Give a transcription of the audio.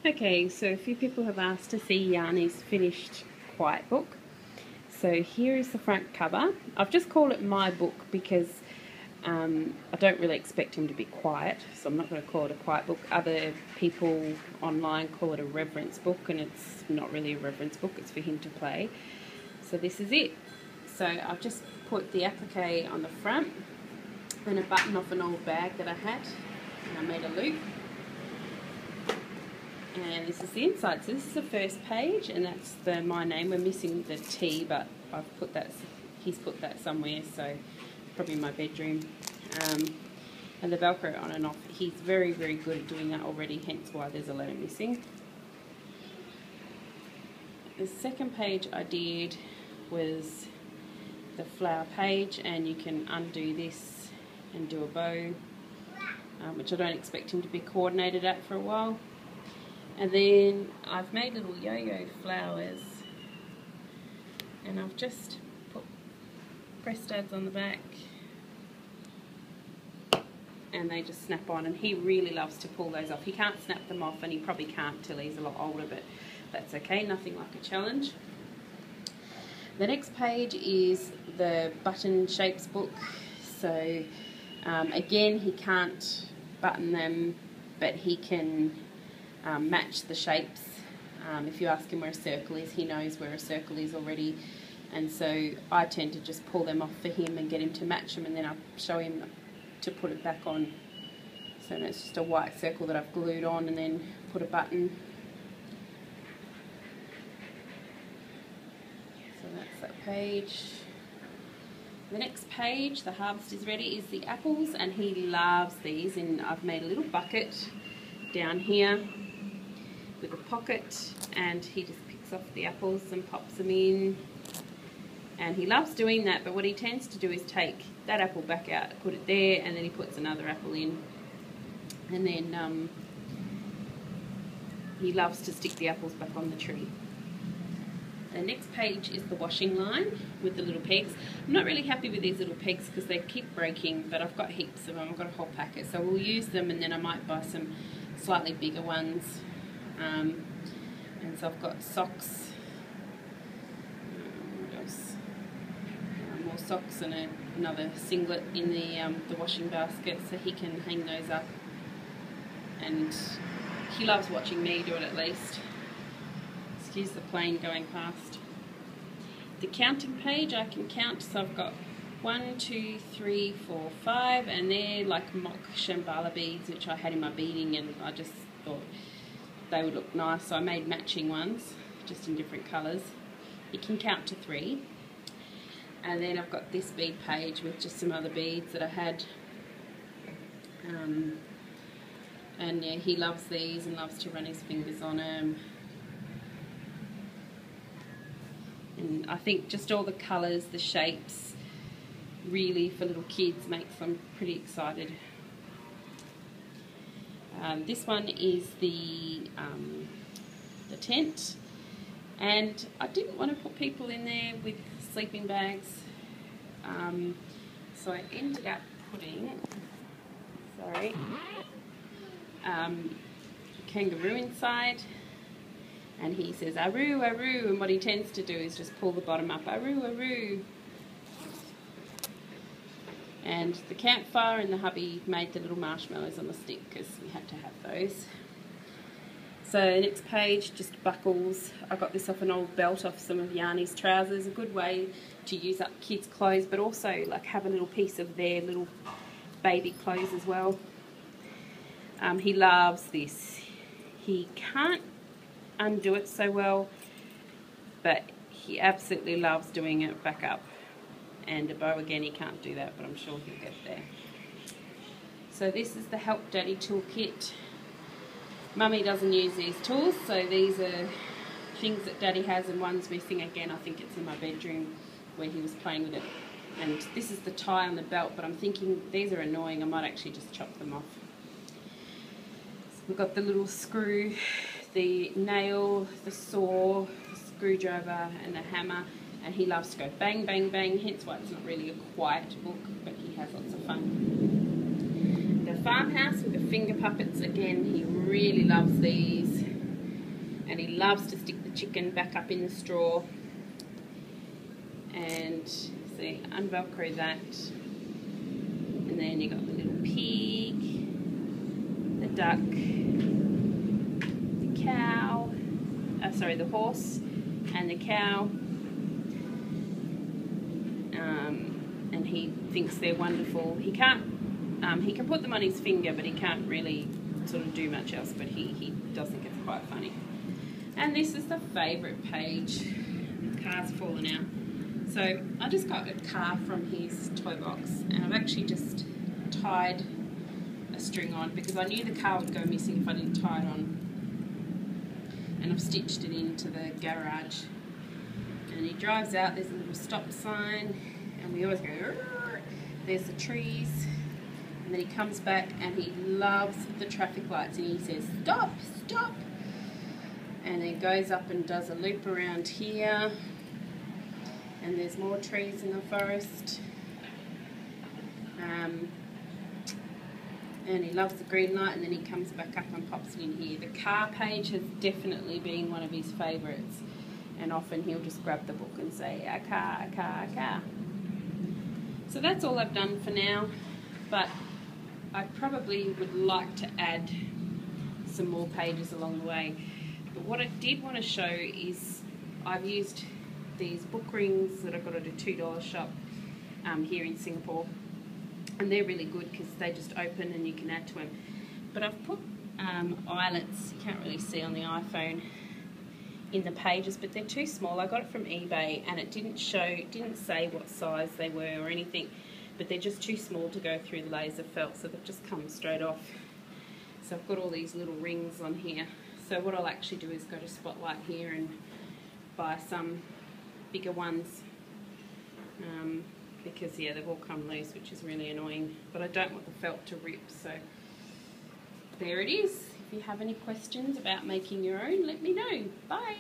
Okay, so a few people have asked to see Yani's finished quiet book. So here is the front cover. I've just called it my book because I don't really expect him to be quiet, so I'm not going to call it a quiet book. Other people online call it a reference book, and it's not really a reference book, it's for him to play. So this is it. So I've just put the applique on the front and a button off an old bag that I had, and I made a loop. And this is the inside. So this is the first page, and that's my name. We're missing the T, but I've put that. He's put that somewhere, so probably in my bedroom. And the Velcro on and off. He's very, very good at doing that already. Hence why there's a letter missing. The second page I did was the flower page, and you can undo this and do a bow, which I don't expect him to be coordinated at for a while. And then I've made little yo-yo flowers, and I've just put press studs on the back, and they just snap on, and he really loves to pull those off. He can't snap them off, and he probably can't till he's a lot older, but that's okay, nothing like a challenge. The next page is the button shapes book. So again, he can't button them, but he can match the shapes. If you ask him where a circle is, he knows where a circle is already, and so I tend to just pull them off for him and get him to match them, and then I show him to put it back on. So it's just a white circle that I've glued on and then put a button. So that's that page. The next page, the harvest is ready, is the apples, and he loves these, and I've made a little bucket down here with a pocket, and he just picks off the apples and pops them in, and he loves doing that. But what he tends to do is take that apple back out, put it there, and then he puts another apple in, and then he loves to stick the apples back on the tree. The next page is the washing line with the little pegs. I'm not really happy with these little pegs because they keep breaking, but I've got heaps of them. I've got a whole packet, so we'll use them, and then I might buy some slightly bigger ones. And so I've got socks, what else? More socks and another singlet in the washing basket, so he can hang those up. And he loves watching me do it, at least. Excuse the plane going past. The counting page, I can count, so I've got 1, 2, 3, 4, 5, and they're like mock Shambhala beads, which I had in my beading, and I just thought they would look nice, so I made matching ones, just in different colours. You can count to 3. And then I've got this bead page with just some other beads that I had. And yeah, he loves these and loves to run his fingers on them. And I think just all the colours, the shapes, really for little kids makes them pretty excited. This one is the tent, and I didn't want to put people in there with sleeping bags, so I ended up putting, a kangaroo inside, and he says aroo aroo, and what he tends to do is just pull the bottom up, aroo aroo. And the campfire, and the hubby made the little marshmallows on the stick because we had to have those. So next page, just buckles. I got this off an old belt off some of Yani's trousers. A good way to use up kids' clothes, but also like have a little piece of their little baby clothes as well. He loves this. He can't undo it so well, but he absolutely loves doing it back up. And a bow, again, he can't do that, but I'm sure he'll get there. So this is the Help Daddy toolkit. Mummy doesn't use these tools, so these are things that Daddy has, and one's missing. Again, I think it's in my bedroom where he was playing with it. And this is the tie on the belt, but I'm thinking these are annoying. I might actually just chop them off. So we've got the little screw, the nail, the saw, the screwdriver, and the hammer. And he loves to go bang, bang, bang, hence why it's not really a quiet book, but he has lots of fun. The farmhouse with the finger puppets, again, he really loves these. loves to stick the chicken back up in the straw. And see, unvelcro that. And then you got the little pig, the duck, the cow, the horse and the cow. And he thinks they're wonderful. He can put them on his finger, but he can't really sort of do much else, but he does think it's quite funny. And this is the favourite page. The car's fallen out. So I just got a car from his toy box, and I've actually just tied a string on because I knew the car would go missing if I didn't tie it on. And I've stitched it into the garage. And he drives out, there's a little stop sign, and we always go, "Rrr." There's the trees, and then he comes back and he loves the traffic lights, and he says, "Stop, stop." And then goes up and does a loop around here, and there's more trees in the forest. And he loves the green light, and then he comes back up and pops it in here. The car page has definitely been one of his favourites, and often he'll just grab the book and say, "A car, a car, a car." So that's all I've done for now, but I probably would like to add some more pages along the way. But what I did want to show is I've used these book rings that I got at a $2 shop here in Singapore, and they're really good because they just open and you can add to them. But I've put eyelets, you can't really see on the iPhone, in the pages, but they're too small. I got it from eBay, and it didn't say what size they were or anything, but they're just too small to go through the laser felt, so they've just come straight off. So I've got all these little rings on here. So what I'll actually do is go to Spotlight here and buy some bigger ones, because yeah, they've all come loose, which is really annoying, but I don't want the felt to rip. So there it is. If you have any questions about making your own, let me know. Bye.